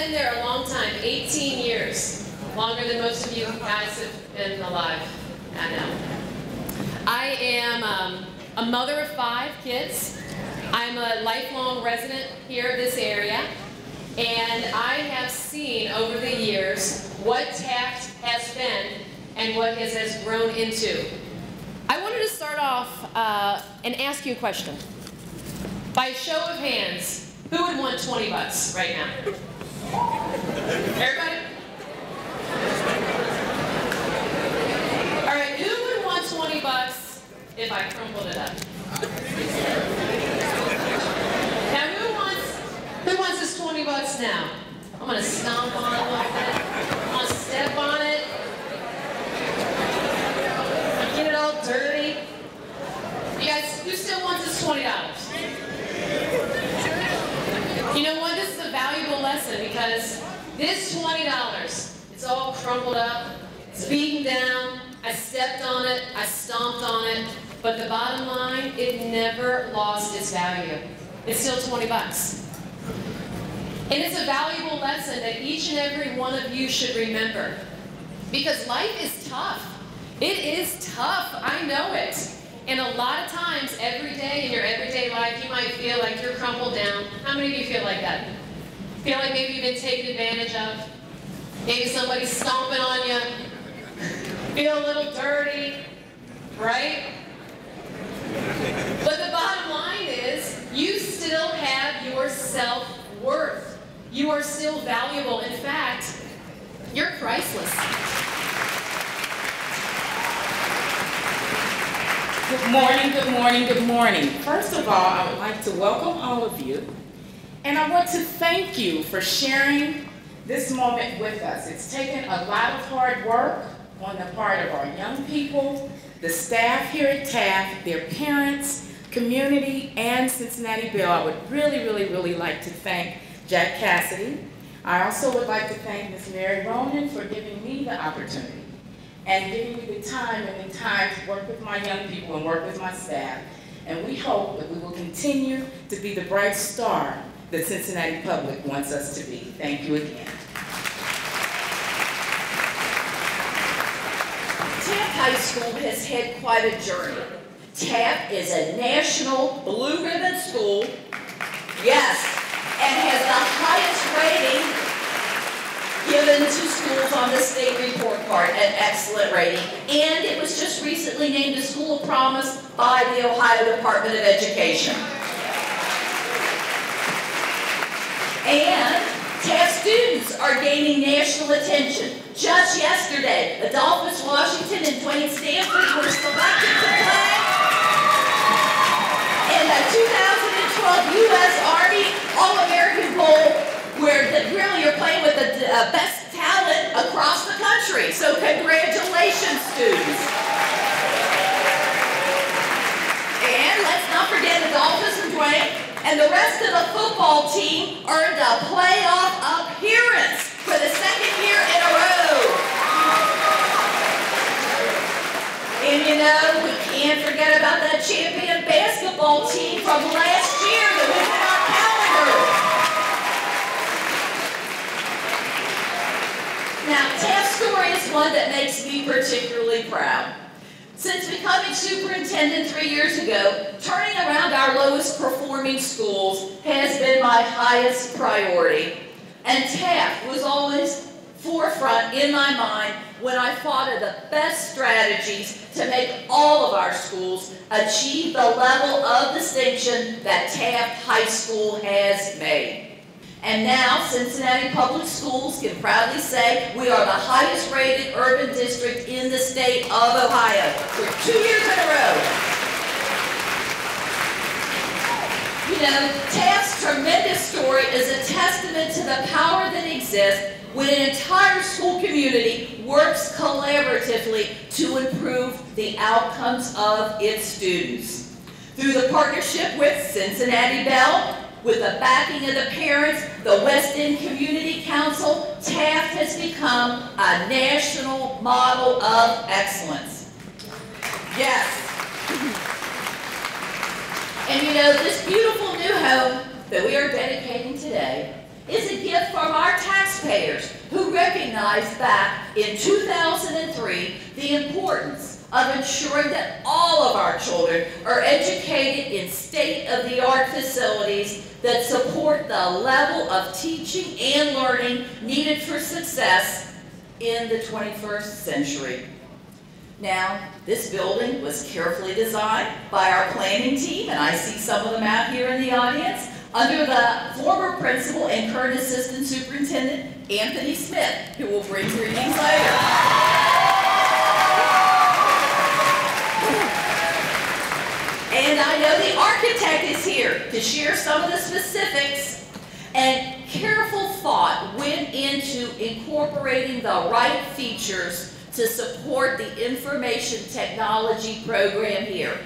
been there a long time, 18 years. Longer than most of you guys have been alive. I know. I am a mother of 5 kids. I'm a lifelong resident here of this area. And I have seen over the years what Taft has been and what it has grown into. I wanted to start off and ask you a question. By a show of hands, who would want 20 bucks right now? Everybody? All right, who would want 20 bucks if I crumpled it up? Now, who wants this 20 bucks now? I'm gonna stomp on it a little bit. I'm gonna step on it. Get it all dirty. You guys, who still wants this $20? You know what? This is a valuable lesson because this $20, it's all crumpled up, it's beaten down, I stepped on it, I stomped on it, but the bottom line, it never lost its value. It's still 20 bucks. And it's a valuable lesson that each and every one of you should remember. Because life is tough. It is tough, I know it. And a lot of times, every day in your everyday life, you might feel like you're crumpled down. How many of you feel like that? Feel like maybe you've been taken advantage of? Maybe somebody's stomping on you. Feel a little dirty, right? But the bottom line is, you still have your self-worth. You are still valuable. In fact, you're priceless. Good morning, good morning, good morning. First of all, I would like to welcome all of you. And I want to thank you for sharing this moment with us. It's taken a lot of hard work on the part of our young people, the staff here at Taft, their parents, community, and Cincinnati Bell. I would really like to thank Jack Cassidy. I also would like to thank Ms. Mary Ronan for giving me the opportunity and giving me the time to work with my young people and work with my staff. And we hope that we will continue to be the bright star that Cincinnati Public wants us to be. Thank you again. Taft High School has had quite a journey. Taft is a national blue ribbon school, yes, and has the highest rating given to schools on the state report card, an excellent rating. And it was just recently named a School of Promise by the Ohio Department of Education. And Taft students are gaining national attention. Just yesterday, Adolphus Washington and Dwayne Stanford were selected to play in the 2012 U.S. Army All-American Bowl, where really you're playing with the best talent across the country. So congratulations, students. And let's not forget Adolphus and Dwayne and the rest of the football team earned a playoff appearance for the 2nd year in a row. And you know, we can't forget about that champion basketball team from last year that was in our calendar. Now, Taft's story is one that makes me particularly proud. Since becoming superintendent 3 years ago, turning around our lowest performing schools has been my highest priority. And Taft was always forefront in my mind when I thought of the best strategies to make all of our schools achieve the level of distinction that Taft High School has made. And now, Cincinnati Public Schools can proudly say we are the highest rated urban district in the state of Ohio for 2 years in a row. You know, Taft's tremendous story is a testament to the power that exists when an entire school community works collaboratively to improve the outcomes of its students. Through the partnership with Cincinnati Bell, with the backing of the parents, the West End Community Council, Taft has become a national model of excellence. Yes. And you know, this beautiful new home that we are dedicating today is a gift from our tax recognized back in 2003 the importance of ensuring that all of our children are educated in state-of-the-art facilities that support the level of teaching and learning needed for success in the 21st century. Now, this building was carefully designed by our planning team, and I see some of them out here in the audience, under the former principal and current assistant superintendent, Anthony Smith, who will bring greetings later. And I know the architect is here to share some of the specifics, and careful thought went into incorporating the right features to support the information technology program here.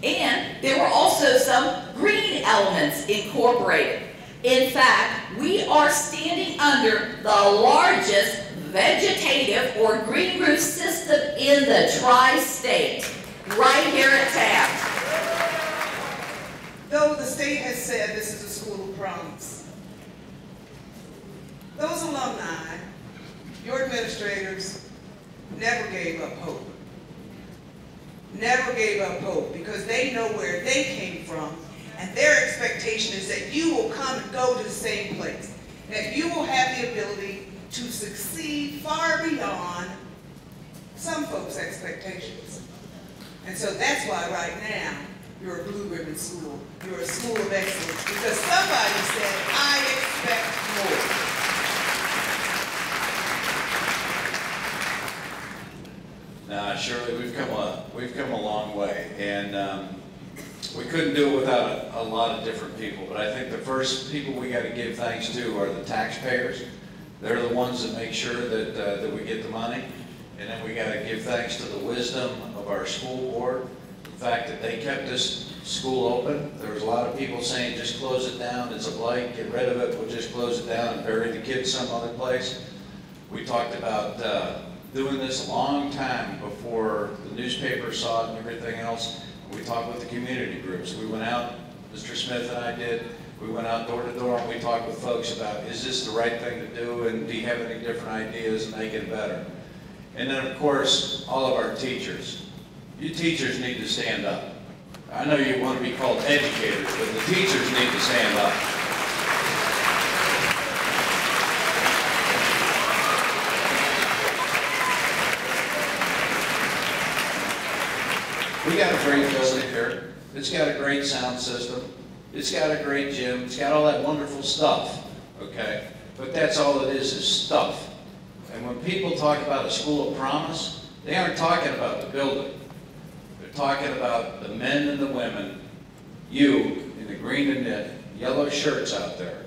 And there were also some green elements incorporated. In fact, we are standing under the largest vegetative or green roof system in the tri-state, right here at Taft. Though the state has said this is a school of promise, those alumni, your administrators, never gave up hope. Never gave up hope, because they know where they came from, and their expectation is that you will come and go to the same place, that you will have the ability to succeed far beyond some folks' expectations. And so that's why right now you're a blue ribbon school. You're a school of excellence, because somebody said, I expect more. Surely we've come a long way, and we couldn't do it without a lot of different people. But I think the first people we got to give thanks to are the taxpayers. They're the ones that make sure that we get the money, and then we got to give thanks to the wisdom of our school board, the fact that they kept this school open. There was a lot of people saying, just close it down, it's a blight, get rid of it, we'll just close it down and bury the kids some other place. We talked about doing this a long time before the newspaper saw it and everything else. We talked with the community groups. We went out, Mr. Smith and I did, we went out door to door and we talked with folks about, is this the right thing to do, and do you have any different ideas and make it better? And then of course, all of our teachers. You teachers need to stand up. I know you want to be called educators, but the teachers need to stand up. We got a great building here. It's got a great sound system. It's got a great gym. It's got all that wonderful stuff, okay? But that's all it is stuff. And when people talk about a school of promise, they aren't talking about the building. They're talking about the men and the women, you in the green and knit, yellow shirts out there,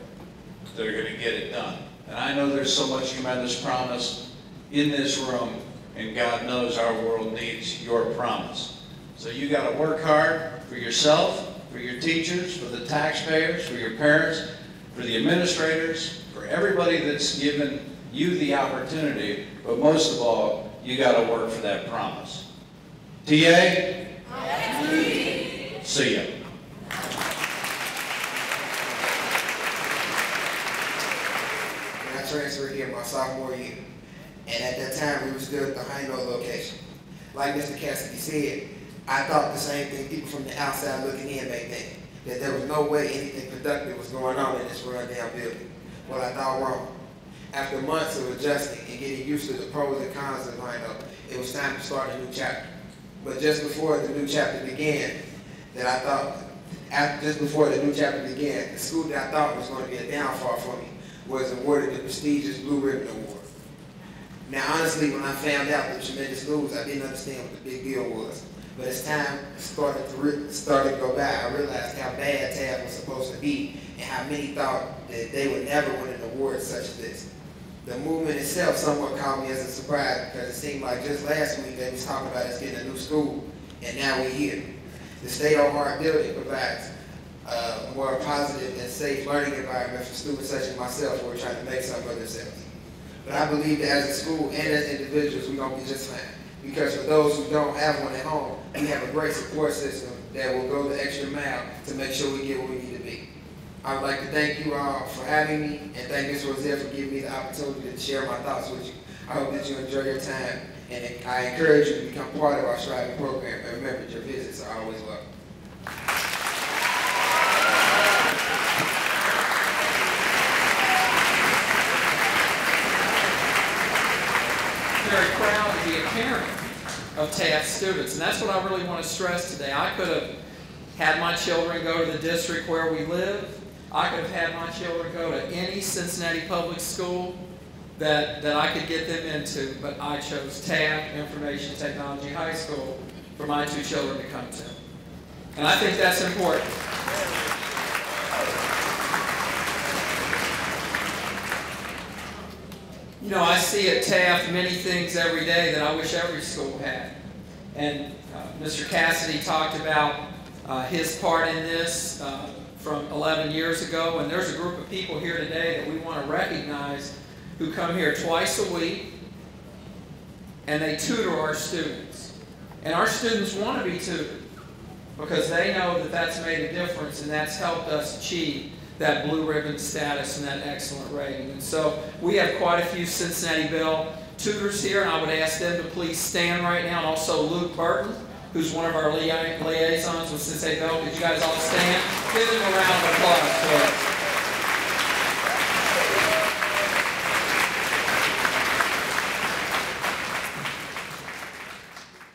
that are going to get it done. And I know there's so much tremendous promise in this room, and God knows our world needs your promise. So you got to work hard for yourself, for your teachers, for the taxpayers, for your parents, for the administrators, for everybody that's given you the opportunity, but most of all, you got to work for that promise. TA? See ya. I transferred here my sophomore year, and at that time we were still at the Hino location. Like Mr. Cassidy said, I thought the same thing people from the outside looking in may think, that there was no way anything productive was going on in this rundown building. Well, I thought wrong. After months of adjusting and getting used to the pros and cons of Hino, it was time to start a new chapter. But just before the new chapter began, the school that I thought was going to be a downfall for me was awarded the prestigious Blue Ribbon Award. Now, honestly, when I found out the tremendous news, I didn't understand what the big deal was. But as time started to go by, I realized how bad Taft was supposed to be, and how many thought that they would never win an award such as this. The movement itself somewhat caught me as a surprise, because it seemed like just last week they was talking about us getting a new school, and now we're here. The state-of-the-art building provides a more positive and safe learning environment for students such as myself who are trying to make something of themselves. But I believe that as a school and as individuals, we're going to be just fine. Because for those who don't have one at home, we have a great support system that will go the extra mile to make sure we get where we need to be. I would like to thank you all for having me, and thank Ms. Roselle for giving me the opportunity to share my thoughts with you. I hope that you enjoy your time, and I encourage you to become part of our Striving program, and remember, your visits are always welcome. Very proud to be a parent of Taft students, and that's what I really want to stress today. I could have had my children go to the district where we live. I could have had my children go to any Cincinnati public school that I could get them into, but I chose Taft Information Technology High School for my two children to come to. And I think that's important. You know, I see at Taft many things every day that I wish every school had. And Mr. Cassidy talked about his part in this from 11 years ago, and there's a group of people here today that we want to recognize who come here twice a week, and they tutor our students. And our students want to be tutored because they know that that's made a difference, and that's helped us achieve that blue ribbon status and that excellent rating. And so we have quite a few Cincinnati Bell tutors here, and I would ask them to please stand right now, and also Luke Burton, who's one of our liaisons with Cincinnati Bell. Could you guys all stand? Give them a round of applause, please.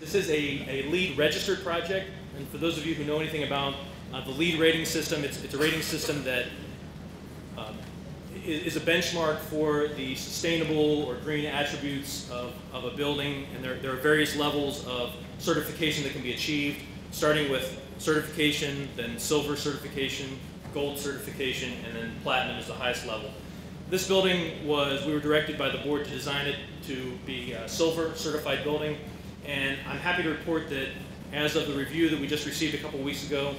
This is a LEED registered project, and for those of you who know anything about the LEED rating system, it's a rating system that is a benchmark for the sustainable or green attributes of a building, and there are various levels of certification that can be achieved, starting with certification, then silver certification, gold certification, and then platinum is the highest level. This building we were directed by the board to design it to be a silver certified building, and I'm happy to report that as of the review that we just received a couple weeks ago,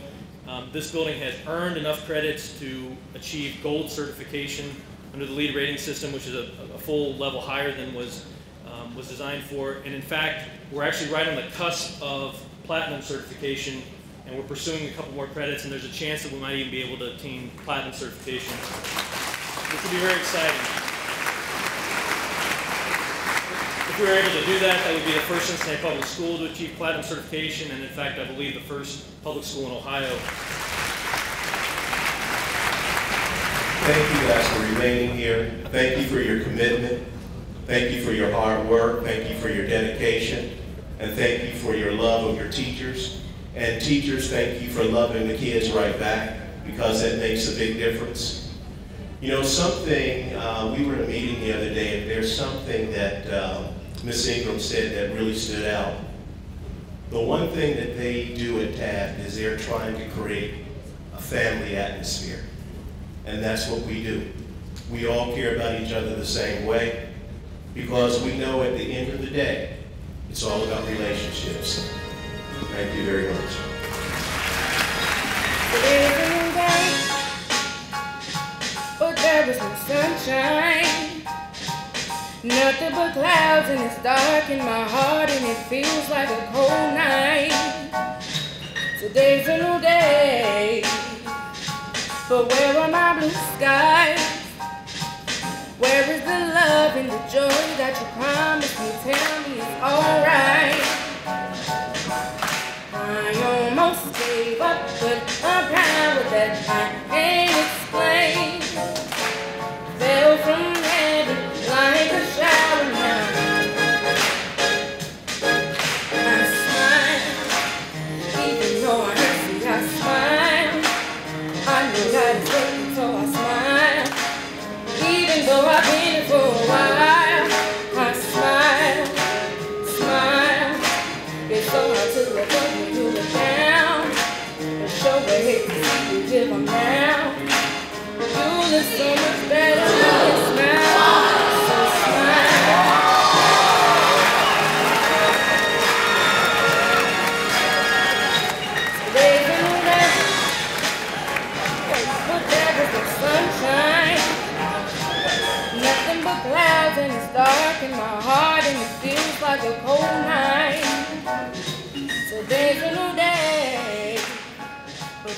this building has earned enough credits to achieve gold certification under the LEED rating system, which is a full level higher than was designed for. And in fact, we're actually right on the cusp of platinum certification, and we're pursuing a couple more credits, and there's a chance that we might even be able to obtain platinum certification, which would be very exciting. If we were able to do that, that would be the first Cincinnati public school to achieve platinum certification, and in fact, I believe the first public school in Ohio. Thank you guys for remaining here. Thank you for your commitment. Thank you for your hard work. Thank you for your dedication. And thank you for your love of your teachers. And teachers, thank you for loving the kids right back, because that makes a big difference. You know, something, we were in a meeting the other day, and there's something that Ms. Ingram said that really stood out. The one thing that they do at Taft is they're trying to create a family atmosphere. And that's what we do. We all care about each other the same way, because we know at the end of the day, it's all about relationships. Thank you very much. Today's a new day, but there is no sunshine. Nothing but clouds, and it's dark in my heart, and it feels like a cold night. Today's a new day, but where are my blue skies? Where is the love and the joy that you promised me? Tell me it's alright. I almost gave up, but a power that I can't explain fell from heaven like a shower now. I smile, even though I hurt, see I smile. I know that it's working, so I smile. Even though I've been here for a while, I smile, smile. It's so hard to look up when you look down. And show the hate to see you give them now. You look so much better when you smile. So smile. Today's a new day, but there is no sunshine. Nothing but clouds, and it's dark in my heart, and it feels like a cold night. Today's a new day, but